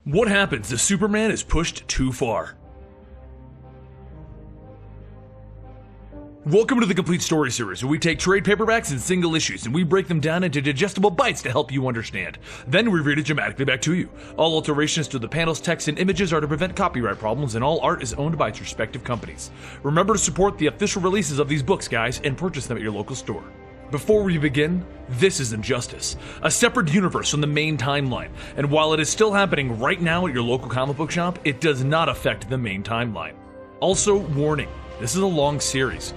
What happens if Superman is pushed too far? Welcome to the Complete Story Series, where we take trade paperbacks and single issues and we break them down into digestible bites to help you understand. Then we read it dramatically back to you. All alterations to the panels, text, and images are to prevent copyright problems, and all art is owned by its respective companies. Remember to support the official releases of these books, guys, and purchase them at your local store. Before we begin, this is Injustice, a separate universe from the main timeline, and while it is still happening right now at your local comic book shop, it does not affect the main timeline. Also, warning, this is a long series.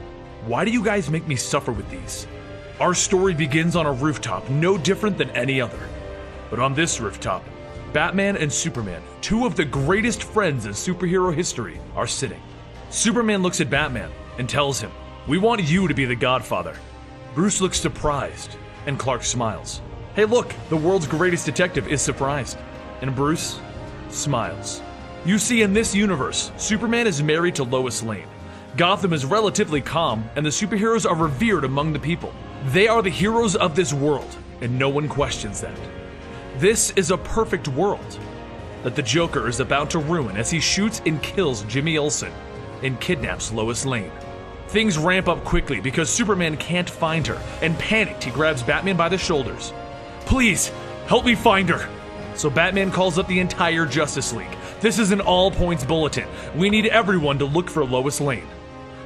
Why do you guys make me suffer with these? Our story begins on a rooftop, no different than any other. But on this rooftop, Batman and Superman, two of the greatest friends in superhero history, are sitting. Superman looks at Batman and tells him, "We want you to be the Godfather." Bruce looks surprised, and Clark smiles. Hey look, the world's greatest detective is surprised. And Bruce smiles. You see, in this universe, Superman is married to Lois Lane. Gotham is relatively calm, and the superheroes are revered among the people. They are the heroes of this world, and no one questions that. This is a perfect world that the Joker is about to ruin as he shoots and kills Jimmy Olsen and kidnaps Lois Lane. Things ramp up quickly because Superman can't find her, and panicked, he grabs Batman by the shoulders. "Please, help me find her." So Batman calls up the entire Justice League. This is an all-points bulletin. We need everyone to look for Lois Lane.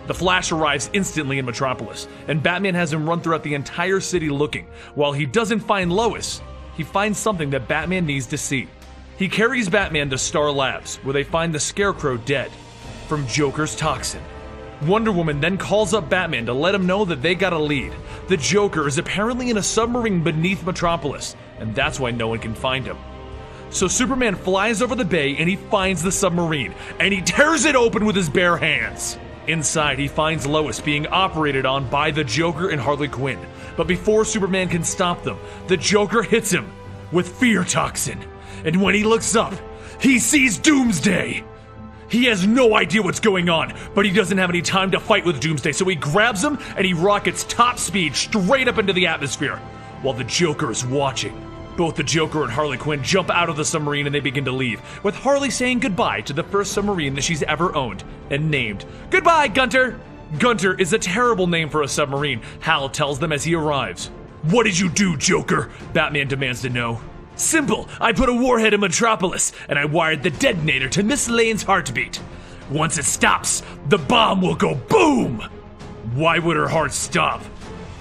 The Flash arrives instantly in Metropolis, and Batman has him run throughout the entire city looking. While he doesn't find Lois, he finds something that Batman needs to see. He carries Batman to Star Labs, where they find the Scarecrow dead from Joker's toxin. Wonder Woman then calls up Batman to let him know that they got a lead. The Joker is apparently in a submarine beneath Metropolis, and that's why no one can find him. So Superman flies over the bay and he finds the submarine, and he tears it open with his bare hands. Inside, he finds Lois being operated on by the Joker and Harley Quinn. But before Superman can stop them, the Joker hits him with fear toxin. And when he looks up, he sees Doomsday. He has no idea what's going on, but he doesn't have any time to fight with Doomsday, so he grabs him and he rockets top speed straight up into the atmosphere, while the Joker is watching. Both the Joker and Harley Quinn jump out of the submarine and they begin to leave, with Harley saying goodbye to the first submarine that she's ever owned and named. "Goodbye, Gunter!" Gunter is a terrible name for a submarine, Hal tells them as he arrives. "What did you do, Joker?" Batman demands to know. "Simple, I put a warhead in Metropolis, and I wired the detonator to Miss Lane's heartbeat. Once it stops, the bomb will go boom!" Why would her heart stop?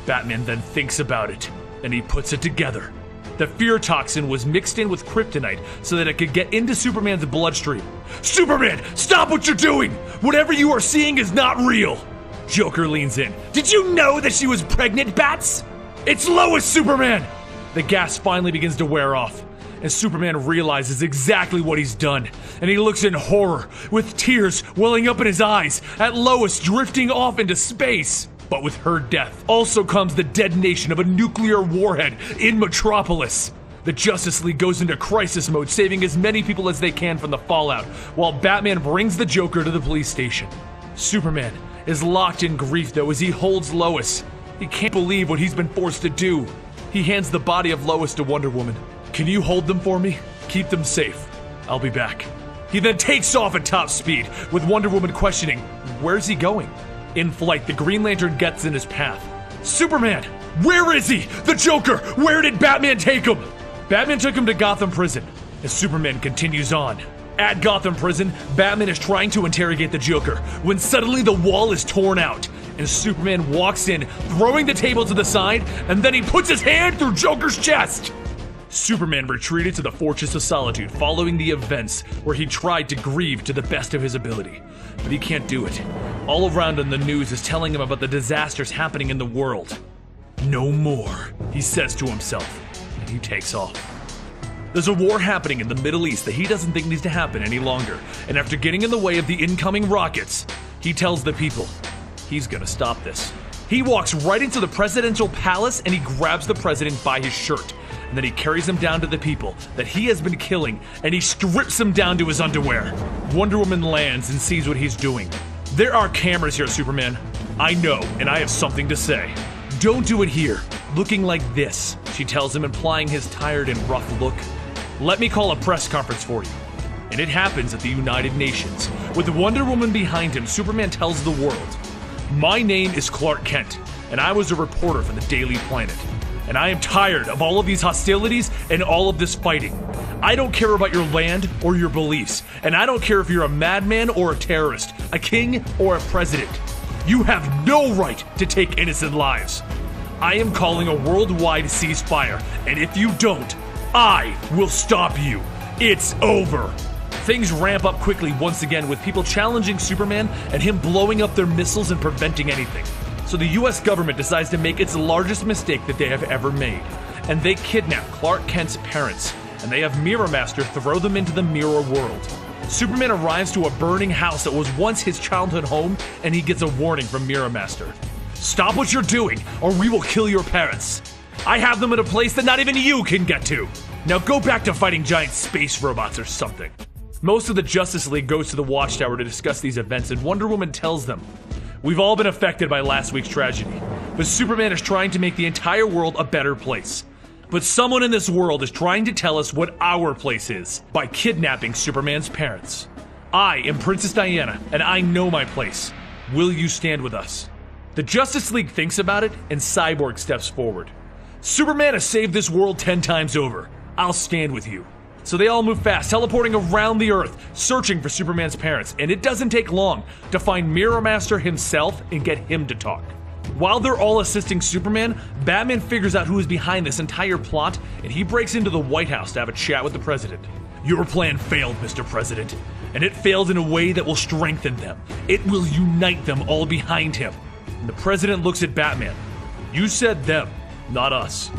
Batman then thinks about it, and he puts it together. The fear toxin was mixed in with kryptonite so that it could get into Superman's bloodstream. "Superman, stop what you're doing! Whatever you are seeing is not real!" Joker leans in. "Did you know that she was pregnant, Bats? It's Lois, Superman!" The gas finally begins to wear off, and Superman realizes exactly what he's done, and he looks in horror, with tears welling up in his eyes, at Lois drifting off into space. But with her death also comes the detonation of a nuclear warhead in Metropolis. The Justice League goes into crisis mode, saving as many people as they can from the fallout, while Batman brings the Joker to the police station. Superman is locked in grief though as he holds Lois. He can't believe what he's been forced to do. He hands the body of Lois to Wonder Woman. "Can you hold them for me? Keep them safe. I'll be back." He then takes off at top speed, with Wonder Woman questioning, where's he going? In flight, the Green Lantern gets in his path. "Superman, where is he? The Joker, where did Batman take him?" Batman took him to Gotham Prison, as Superman continues on. At Gotham Prison, Batman is trying to interrogate the Joker, when suddenly the wall is torn out, and Superman walks in, throwing the table to the side, and then he puts his hand through Joker's chest. Superman retreated to the Fortress of Solitude following the events where he tried to grieve to the best of his ability. But he can't do it. All around him the news is telling him about the disasters happening in the world. "No more," he says to himself, and he takes off. There's a war happening in the Middle East that he doesn't think needs to happen any longer, and after getting in the way of the incoming rockets, he tells the people he's gonna stop this. He walks right into the presidential palace and he grabs the president by his shirt. And then he carries him down to the people that he has been killing, and he strips him down to his underwear. Wonder Woman lands and sees what he's doing. "There are cameras here, Superman. I know, and I have something to say. Don't do it here, looking like this," she tells him, implying his tired and rough look. "Let me call a press conference for you." And it happens at the United Nations. With Wonder Woman behind him, Superman tells the world, "My name is Clark Kent, and I was a reporter for the Daily Planet. And I am tired of all of these hostilities and all of this fighting. I don't care about your land or your beliefs, and I don't care if you're a madman or a terrorist, a king or a president. You have no right to take innocent lives. I am calling a worldwide ceasefire, and if you don't, I will stop you. It's over." Things ramp up quickly once again with people challenging Superman and him blowing up their missiles and preventing anything. So the US government decides to make its largest mistake that they have ever made. And they kidnap Clark Kent's parents, and they have Mirror Master throw them into the mirror world. Superman arrives to a burning house that was once his childhood home, and he gets a warning from Mirror Master. "Stop what you're doing, or we will kill your parents. I have them in a place that not even you can get to. Now go back to fighting giant space robots or something." Most of the Justice League goes to the Watchtower to discuss these events, and Wonder Woman tells them, "We've all been affected by last week's tragedy, but Superman is trying to make the entire world a better place. But someone in this world is trying to tell us what our place is by kidnapping Superman's parents. I am Princess Diana, and I know my place. Will you stand with us?" The Justice League thinks about it, and Cyborg steps forward. "Superman has saved this world 10 times over. I'll stand with you." So they all move fast, teleporting around the Earth, searching for Superman's parents, and it doesn't take long to find Mirror Master himself and get him to talk. While they're all assisting Superman, Batman figures out who is behind this entire plot, and he breaks into the White House to have a chat with the President. "Your plan failed, Mr. President, and it failed in a way that will strengthen them. It will unite them all behind him." And the President looks at Batman. "You said them, not us."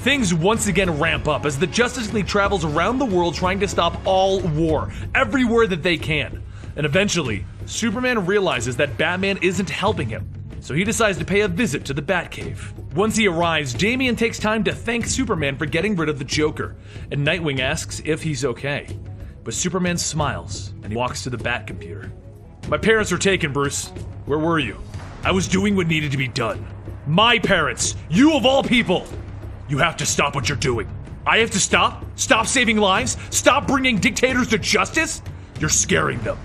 Things once again ramp up as the Justice League travels around the world trying to stop all war, everywhere that they can. And eventually, Superman realizes that Batman isn't helping him, so he decides to pay a visit to the Batcave. Once he arrives, Damian takes time to thank Superman for getting rid of the Joker, and Nightwing asks if he's okay. But Superman smiles, and he walks to the Batcomputer. "My parents were taken, Bruce. Where were you?" "I was doing what needed to be done." "My parents! You of all people!" "You have to stop what you're doing." "I have to stop? Stop saving lives? Stop bringing dictators to justice?" "You're scaring them."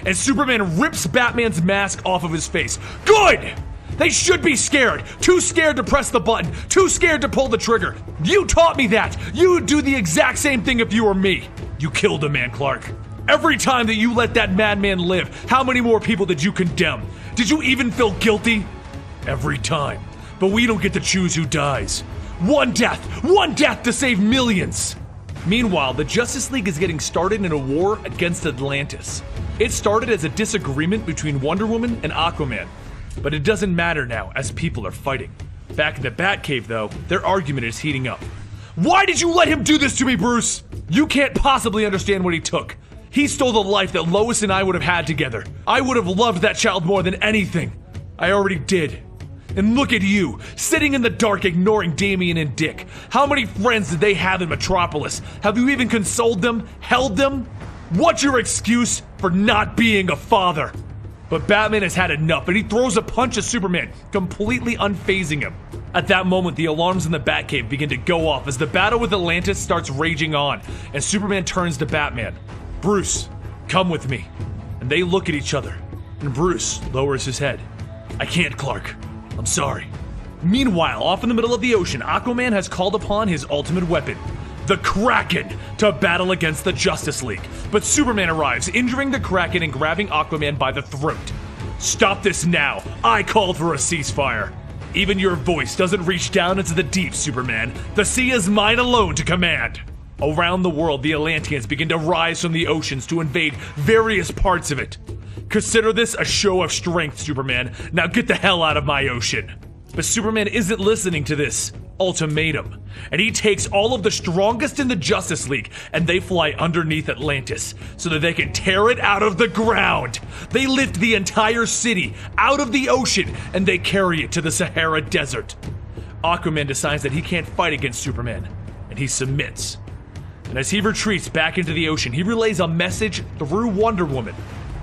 And Superman rips Batman's mask off of his face. "Good! They should be scared. Too scared to press the button. Too scared to pull the trigger. You taught me that. You would do the exact same thing if you were me. You killed a man, Clark. Every time that you let that madman live, how many more people did you condemn? Did you even feel guilty?" "Every time. But we don't get to choose who dies. One death to save millions." Meanwhile, the Justice League is getting started in a war against Atlantis. It started as a disagreement between Wonder Woman and Aquaman, but it doesn't matter now as people are fighting. Back in the Batcave, though, their argument is heating up. "Why did you let him do this to me, Bruce? You can't possibly understand what he took. He stole the life that Lois and I would have had together. I would have loved that child more than anything. I already did. And look at you, sitting in the dark ignoring Damian and Dick. How many friends did they have in Metropolis? Have you even consoled them? Held them? What's your excuse for not being a father?" But Batman has had enough, and he throws a punch at Superman, completely unfazing him. At that moment, the alarms in the Batcave begin to go off as the battle with Atlantis starts raging on, and Superman turns to Batman. "Bruce, come with me." And they look at each other, and Bruce lowers his head. "I can't, Clark. I'm sorry." Meanwhile, off in the middle of the ocean, Aquaman has called upon his ultimate weapon, the Kraken, to battle against the Justice League. But Superman arrives, injuring the Kraken and grabbing Aquaman by the throat. "Stop this now. I called for a ceasefire. Even your voice doesn't reach down into the deep, Superman. The sea is mine alone to command." Around the world, the Atlanteans begin to rise from the oceans to invade various parts of it. "Consider this a show of strength, Superman. Now get the hell out of my ocean." But Superman isn't listening to this ultimatum, and he takes all of the strongest in the Justice League and they fly underneath Atlantis so that they can tear it out of the ground. They lift the entire city out of the ocean and they carry it to the Sahara Desert. Aquaman decides that he can't fight against Superman, and he submits. And as he retreats back into the ocean, he relays a message through Wonder Woman.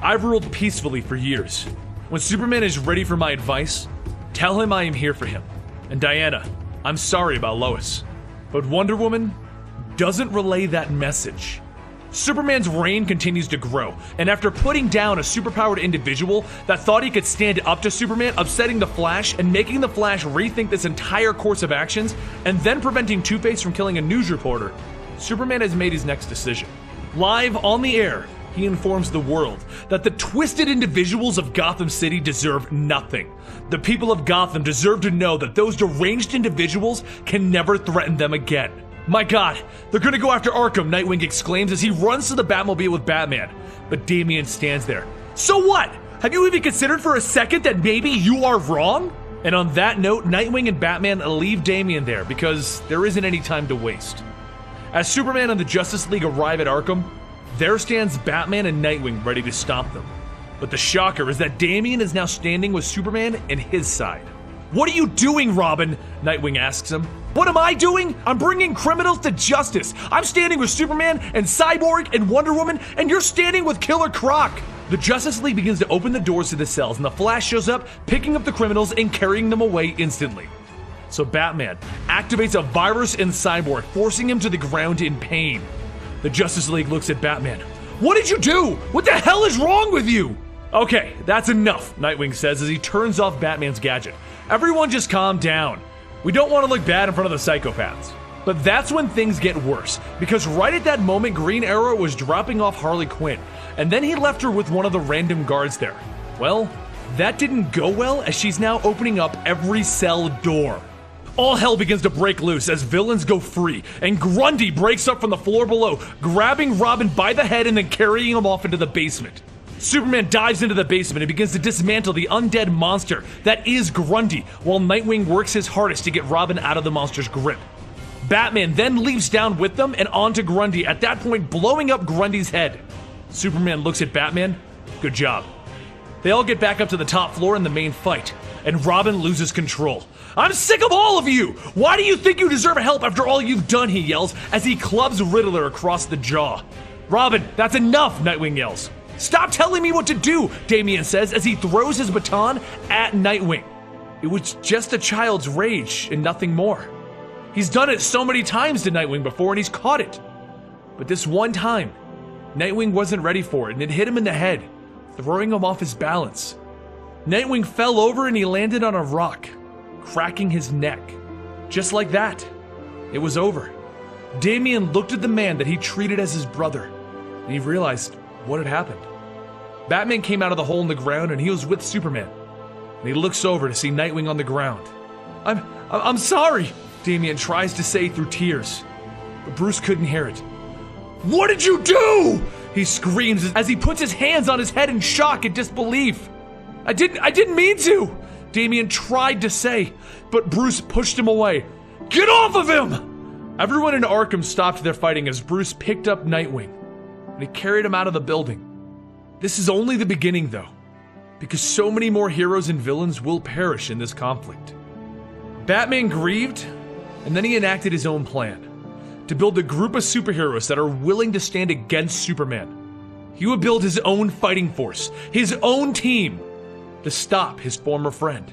"I've ruled peacefully for years. When Superman is ready for my advice, tell him I am here for him. And Diana, I'm sorry about Lois." But Wonder Woman doesn't relay that message. Superman's reign continues to grow, and after putting down a superpowered individual that thought he could stand up to Superman, upsetting the Flash and making the Flash rethink this entire course of actions, and then preventing Two-Face from killing a news reporter, Superman has made his next decision. Live on the air, he informs the world that the twisted individuals of Gotham City deserve nothing. The people of Gotham deserve to know that those deranged individuals can never threaten them again. My God, they're gonna go after Arkham, Nightwing exclaims as he runs to the Batmobile with Batman. But Damian stands there. So what? Have you even considered for a second that maybe you are wrong? And on that note, Nightwing and Batman leave Damian there because there isn't any time to waste. As Superman and the Justice League arrive at Arkham, there stands Batman and Nightwing ready to stop them. But the shocker is that Damian is now standing with Superman and his side. What are you doing, Robin? Nightwing asks him. What am I doing? I'm bringing criminals to justice. I'm standing with Superman and Cyborg and Wonder Woman, and you're standing with Killer Croc. The Justice League begins to open the doors to the cells, and the Flash shows up, picking up the criminals and carrying them away instantly. So Batman activates a virus in Cyborg, forcing him to the ground in pain. The Justice League looks at Batman. What did you do? What the hell is wrong with you? Okay, that's enough, Nightwing says as he turns off Batman's gadget. Everyone just calm down. We don't want to look bad in front of the psychopaths. But that's when things get worse, because right at that moment Green Arrow was dropping off Harley Quinn, and then he left her with one of the random guards there. Well, that didn't go well as she's now opening up every cell door. All hell begins to break loose as villains go free, and Grundy breaks up from the floor below, grabbing Robin by the head and then carrying him off into the basement. Superman dives into the basement and begins to dismantle the undead monster that is Grundy, while Nightwing works his hardest to get Robin out of the monster's grip. Batman then leaps down with them and onto Grundy, at that point blowing up Grundy's head. Superman looks at Batman. Good job. They all get back up to the top floor in the main fight, and Robin loses control. I'm sick of all of you! Why do you think you deserve help after all you've done, he yells, as he clubs Riddler across the jaw. Robin, that's enough, Nightwing yells. Stop telling me what to do, Damian says as he throws his baton at Nightwing. It was just a child's rage and nothing more. He's done it so many times to Nightwing before and he's caught it. But this one time, Nightwing wasn't ready for it and it hit him in the head, throwing him off his balance. Nightwing fell over and he landed on a rock, cracking his neck. Just like that, it was over. Damian looked at the man that he treated as his brother, and he realized what had happened. Batman came out of the hole in the ground and he was with Superman. And he looks over to see Nightwing on the ground. I'm sorry, Damian tries to say through tears. But Bruce couldn't hear it. What did you do? He screams as he puts his hands on his head in shock and disbelief. I didn't mean to, Damian tried to say, but Bruce pushed him away. Get off of him! Everyone in Arkham stopped their fighting as Bruce picked up Nightwing, and he carried him out of the building. This is only the beginning, though, because so many more heroes and villains will perish in this conflict. Batman grieved, and then he enacted his own plan, to build a group of superheroes that are willing to stand against Superman. He would build his own fighting force, his own team, to stop his former friend.